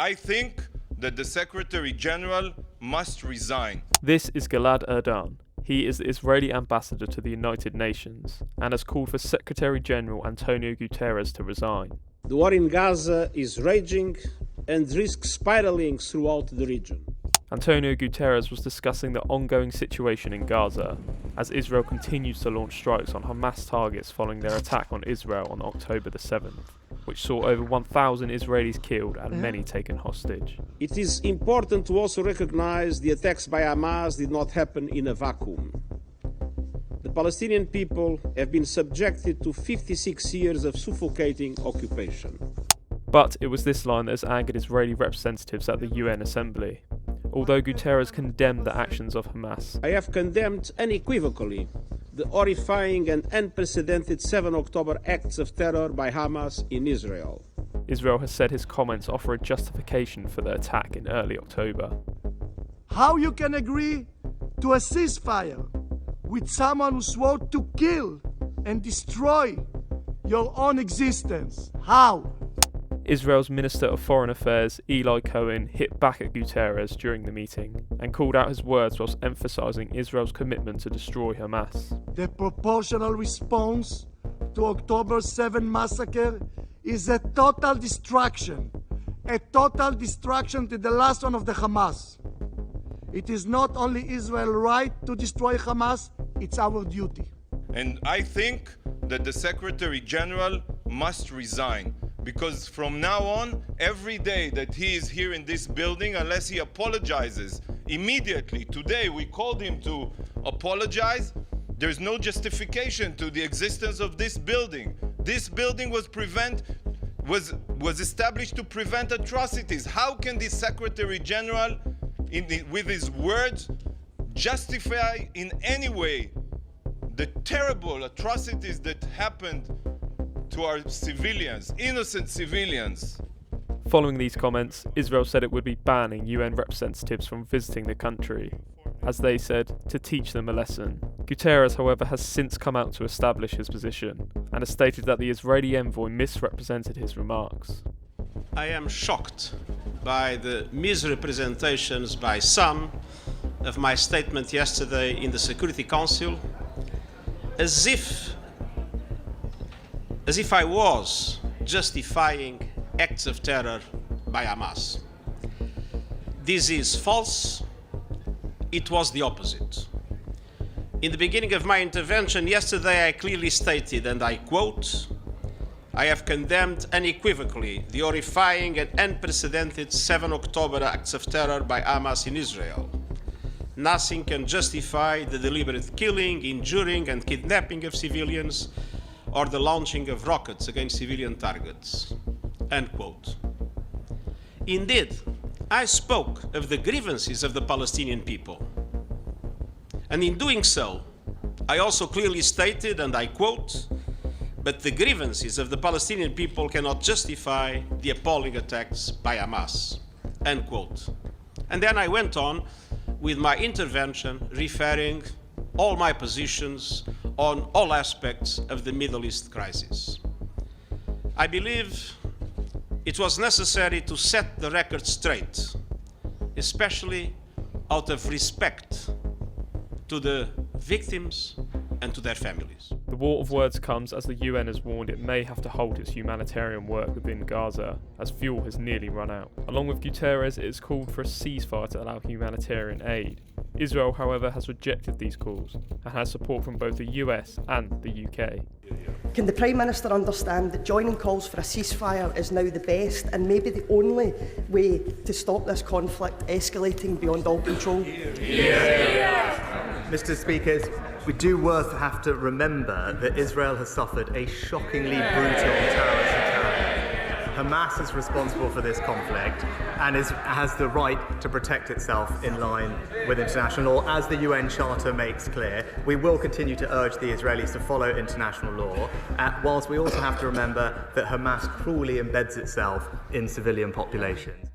I think that the Secretary General must resign. This is Gilad Erdan. He is the Israeli ambassador to the United Nations and has called for Secretary General António Guterres to resign. The war in Gaza is raging and risks spiraling throughout the region. António Guterres was discussing the ongoing situation in Gaza as Israel continues to launch strikes on Hamas targets following their attack on Israel on October the 7th, which saw over 1,000 Israelis killed and many taken hostage. It is important to also recognize the attacks by Hamas did not happen in a vacuum. The Palestinian people have been subjected to 56 years of suffocating occupation. But it was this line that has angered Israeli representatives at the UN Assembly. Although Guterres condemned the actions of Hamas, I have condemned unequivocally the horrifying and unprecedented 7 October acts of terror by Hamas in Israel. Israel has said his comments offer a justification for the attack in early October. How you can agree to a ceasefire with someone who swore to kill and destroy your own existence? How? Israel's Minister of Foreign Affairs, Eli Cohen, hit back at Guterres during the meeting and called out his words whilst emphasising Israel's commitment to destroy Hamas. The proportional response to October 7 massacre is a total destruction to the last one of the Hamas. It is not only Israel's right to destroy Hamas, it's our duty. And I think that the Secretary General must resign. Because from now on, every day that he is here in this building, unless he apologizes immediately, today we called him to apologize, there's no justification to the existence of this building. This building was established to prevent atrocities. How can the Secretary General, with his words, justify in any way the terrible atrocities that happened to our civilians, innocent civilians? Following these comments, Israel said it would be banning UN representatives from visiting the country, as they said, to teach them a lesson. Guterres, however, has since come out to establish his position and has stated that the Israeli envoy misrepresented his remarks. I am shocked by the misrepresentations by some of my statement yesterday in the Security Council, as if I was justifying acts of terror by Hamas. This is false. It was the opposite. In the beginning of my intervention yesterday, I clearly stated, and I quote, I have condemned unequivocally the horrifying and unprecedented 7 October acts of terror by Hamas in Israel. Nothing can justify the deliberate killing, injuring, and kidnapping of civilians, or the launching of rockets against civilian targets, end quote. Indeed, I spoke of the grievances of the Palestinian people. And in doing so, I also clearly stated, and I quote, but the grievances of the Palestinian people cannot justify the appalling attacks by Hamas, end quote. And then I went on with my intervention referring all my positions on all aspects of the Middle East crisis. I believe it was necessary to set the record straight, especially out of respect to the victims and to their families. The war of words comes as the UN has warned it may have to halt its humanitarian work within Gaza, as fuel has nearly run out. Along with Guterres, it has called for a ceasefire to allow humanitarian aid. Israel, however, has rejected these calls and has support from both the US and the UK. Can the Prime Minister understand that joining calls for a ceasefire is now the best and maybe the only way to stop this conflict escalating beyond all control? Mr. Speaker, we do have to remember that Israel has suffered a shockingly brutal terrorist attack. Hamas is responsible for this conflict and has the right to protect itself in line with international law. As the UN Charter makes clear, we will continue to urge the Israelis to follow international law, whilst we also have to remember that Hamas cruelly embeds itself in civilian populations.